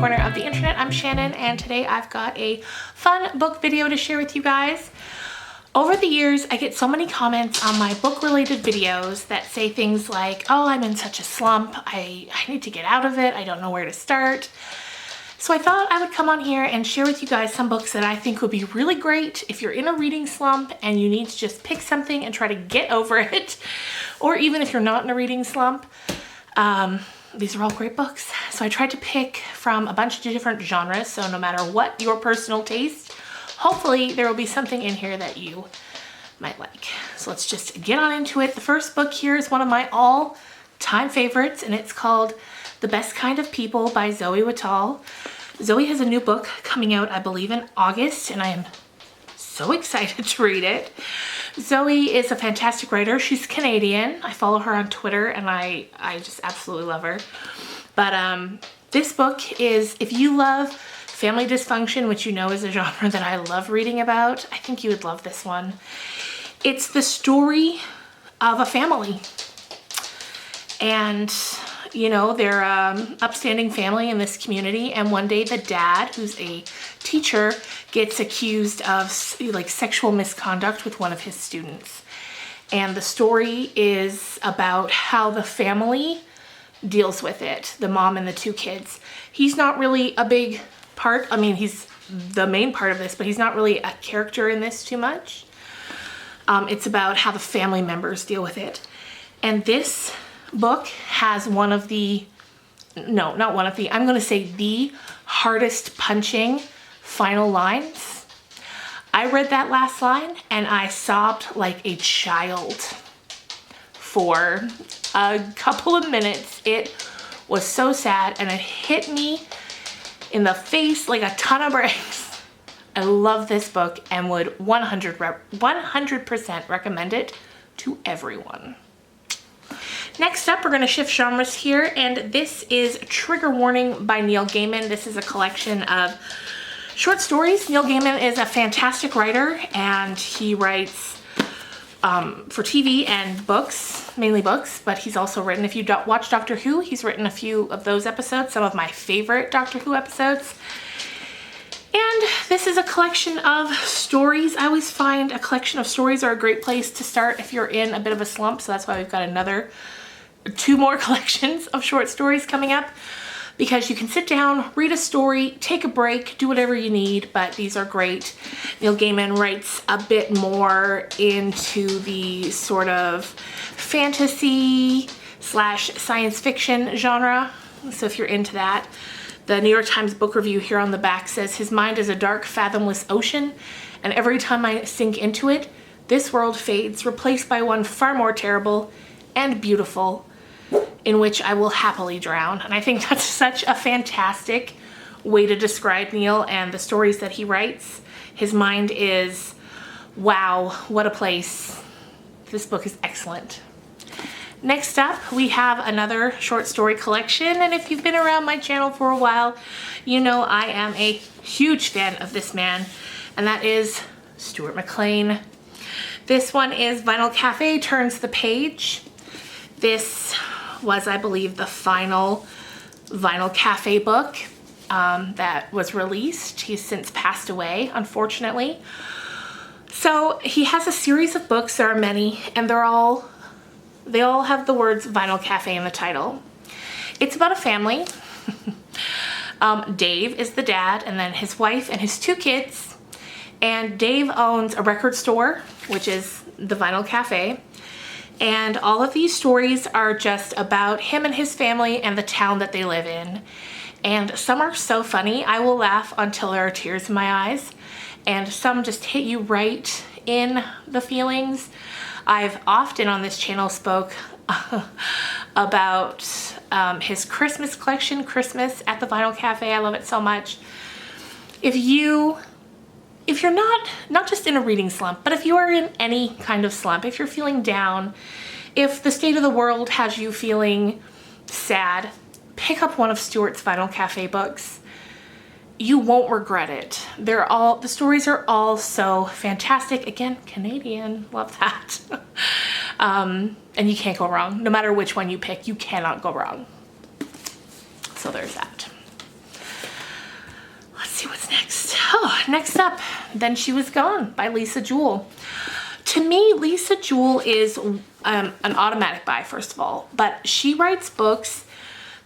corner of the internet. I'm Shannon, and today I've got a fun book video to share with you guys. Over the years, I get so many comments on my book-related videos that say things like, oh, I'm in such a slump, I need to get out of it, I don't know where to start. So I thought I would come on here and share with you guys some books that I think would be really great if you're in a reading slump and you need to just pick something and try to get over it, or even if you're not in a reading slump. These are all great books. So I tried to pick from a bunch of different genres, so no matter what your personal taste, hopefully there will be something in here that you might like. So let's just get on into it. The first book here is one of my all-time favorites, and it's called The Best Kind of People by Zoe Whitall. Zoe has a new book coming out, I believe, in August, and I am so excited to read it. Zoe is a fantastic writer. She's Canadian. I follow her on Twitter, and I just absolutely love her. But this book is, if you love family dysfunction, which you know is a genre that I love reading about, I think you would love this one. It's the story of a family. And, you know, they're an upstanding family in this community, and one day the dad, who's a teacher, gets accused of like sexual misconduct with one of his students. And the story is about how the family deals with it, the mom and the two kids. He's not really a big part, I mean, he's the main part of this, but he's not really a character in this too much. It's about how the family members deal with it. And this book has one of the, no, not one of the, I'm gonna say the hardest punching final lines. I read that last line and I sobbed like a child for a couple of minutes. It was so sad and it hit me in the face like a ton of bricks. I love this book and would 100% recommend it to everyone. Next up, we're going to shift genres here, and this is Trigger Warning by Neil Gaiman. This is a collection of short stories. Neil Gaiman is a fantastic writer, and he writes for TV and books, mainly books, but he's also written, if you watch Doctor Who, he's written a few of those episodes, some of my favorite Doctor Who episodes. And this is a collection of stories. I always find a collection of stories are a great place to start if you're in a bit of a slump, so that's why we've got two more collections of short stories coming up, because you can sit down, read a story, take a break, do whatever you need, but these are great. Neil Gaiman writes a bit more into the sort of fantasy / science fiction genre, so if you're into that. The New York Times book review here on the back says, his mind is a dark, fathomless ocean, and every time I sink into it, this world fades, replaced by one far more terrible and beautiful, in which I will happily drown. And I think that's such a fantastic way to describe Neil and the stories that he writes. His mind is, wow, what a place. This book is excellent. Next up, we have another short story collection, and if you've been around my channel for a while, you know I am a huge fan of this man, and that is Stuart McLean. This one is Vinyl Cafe Turns the Page. This was, I believe, the final Vinyl Cafe book that was released. He's since passed away, unfortunately. So he has a series of books, there are many, and they all have the words Vinyl Cafe in the title. It's about a family. Dave is the dad, and then his wife and his two kids. And Dave owns a record store, which is the Vinyl Cafe. And all of these stories are just about him and his family and the town that they live in. And some are so funny, I will laugh until there are tears in my eyes. And some just hit you right in the feelings. I've often on this channel spoke about his Christmas collection, Christmas at the Vinyl Cafe. I love it so much. If you're not just in a reading slump, but if you are in any kind of slump, if you're feeling down, if the state of the world has you feeling sad, pick up one of Stuart's Vinyl Cafe books. You won't regret it. The stories are all so fantastic. Again, Canadian, love that. And you can't go wrong. No matter which one you pick, you cannot go wrong. So there's that. Oh, next up, Then She Was Gone by Lisa Jewell. To me, Lisa Jewell is an automatic buy, first of all, but she writes books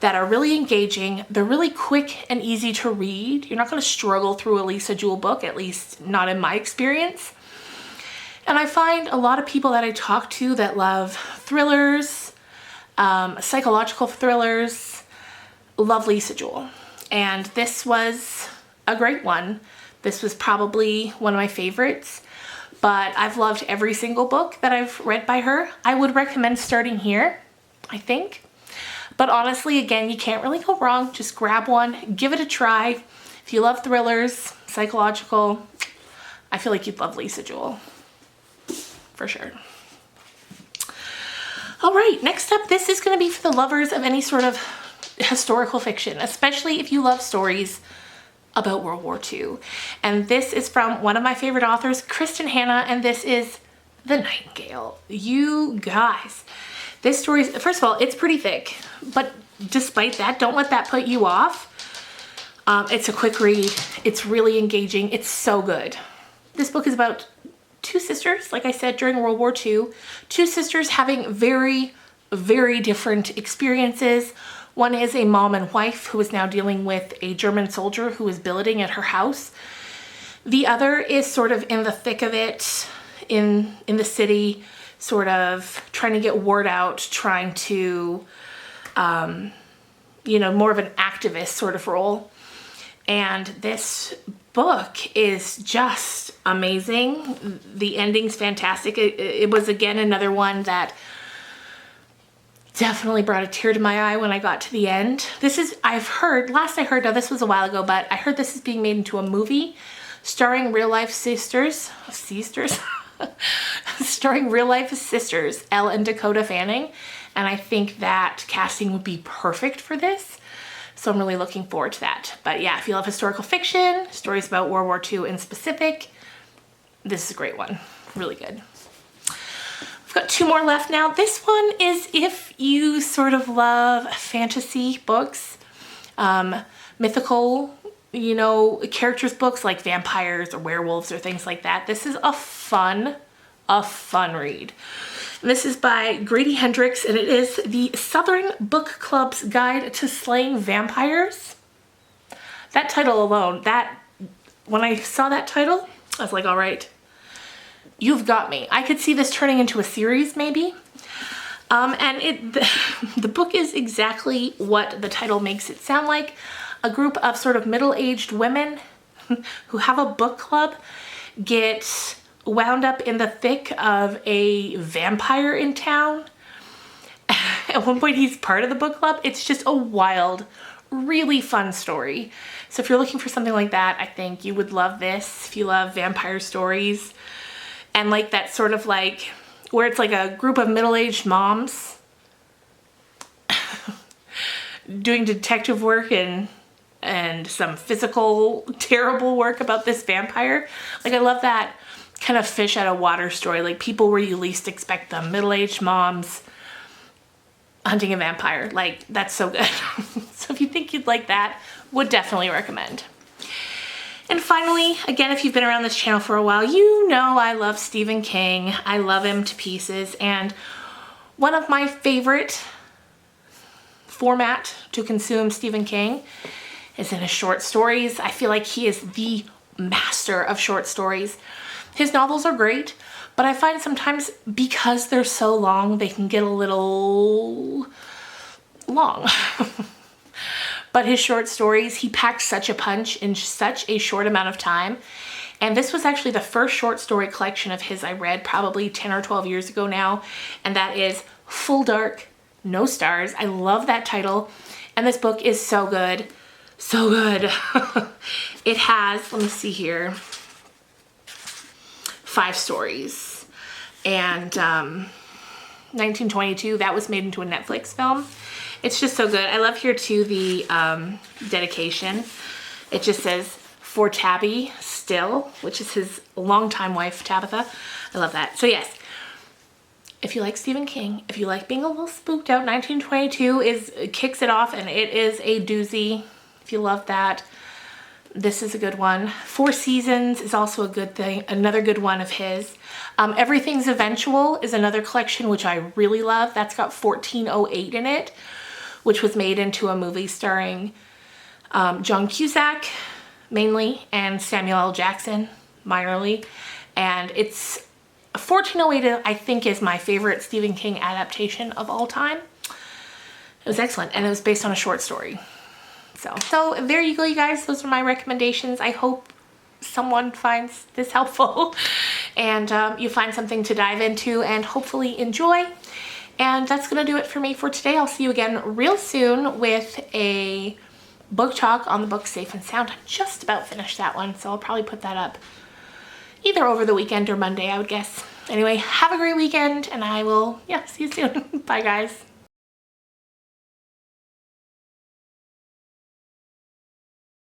that are really engaging. They're really quick and easy to read. You're not going to struggle through a Lisa Jewell book, at least not in my experience. And I find a lot of people that I talk to that love thrillers, psychological thrillers, love Lisa Jewell. And this was a great one. This was probably one of my favorites, but I've loved every single book that I've read by her. I would recommend starting here, I think. But honestly, again, you can't really go wrong. Just grab one, give it a try. If you love thrillers, psychological, I feel like you'd love Lisa Jewell. For sure. All right, next up, this is going to be for the lovers of any sort of historical fiction, especially if you love stories about World War II. And this is from one of my favorite authors, Kristen Hanna, and this is The Nightingale. You guys, this story is, first of all, it's pretty thick, but despite that, don't let that put you off. It's a quick read. It's really engaging. It's so good. This book is about two sisters, like I said, during World War II. Two sisters having very, very different experiences. One is a mom and wife who is now dealing with a German soldier who is billeting at her house. The other is sort of in the thick of it, in the city, sort of trying to get word out, trying to, you know, more of an activist sort of role. And this book is just amazing. The ending's fantastic. It was, again, another one that definitely brought a tear to my eye when I got to the end. This is, I've heard, last I heard, now this was a while ago, but I heard this is being made into a movie starring real-life sisters, starring real-life sisters, Elle and Dakota Fanning. And I think that casting would be perfect for this. So I'm really looking forward to that. But yeah, if you love historical fiction, stories about World War II in specific, this is a great one. Really good. We've got two more left now. This one is if you sort of love fantasy books, mythical, you know, characters books like vampires or werewolves or things like that. This is a fun read. And this is by Grady Hendrix, and it is the Southern Book Club's Guide to Slaying Vampires. That title alone, when I saw that title, I was like, all right, you've got me. I could see this turning into a series maybe. And the book is exactly what the title makes it sound like. A group of sort of middle-aged women who have a book club get wound up in the thick of a vampire in town. At one point he's part of the book club. It's just a wild, really fun story. So if you're looking for something like that, I think you would love this. If you love vampire stories and like that sort of like where it's like a group of middle-aged moms doing detective work and some physical terrible work about this vampire. Like I love that kind of fish out of water story, like people where you least expect them, middle-aged moms hunting a vampire. Like that's so good. So if you think you'd like that, would definitely recommend. And finally, again, if you've been around this channel for a while, you know I love Stephen King. I love him to pieces, and one of my favorite format to consume Stephen King is in his short stories. I feel like he is the master of short stories. His novels are great, but I find sometimes because they're so long, they can get a little long. But his short stories, he packs such a punch in such a short amount of time. And this was actually the first short story collection of his I read probably 10 or 12 years ago now. And that is Full Dark, No Stars. I love that title. And this book is so good. So good. It has, let me see here, 5 stories. And 1922, that was made into a Netflix film. It's just so good. I love here too the dedication. It just says, for Tabby Still, which is his longtime wife, Tabitha. I love that. So yes, if you like Stephen King, if you like being a little spooked out, 1922 kicks it off, and it is a doozy. If you love that, This is a good one. Four Seasons is also a good thing, another good one of his. Everything's Eventual is another collection which I really love. That's got 1408 in it, which was made into a movie starring John Cusack mainly and Samuel L. Jackson minorly. And it's 1408, I think, is my favorite Stephen King adaptation of all time. It was excellent, and it was based on a short story. So there you go, you guys. Those are my recommendations. I hope someone finds this helpful and you find something to dive into and hopefully enjoy. And that's gonna do it for me for today. I'll see you again real soon with a book talk on the book Safe and Sound. I'm just about finished that one, so I'll probably put that up either over the weekend or Monday, I would guess. Anyway, have a great weekend, and I will, see you soon. Bye, guys.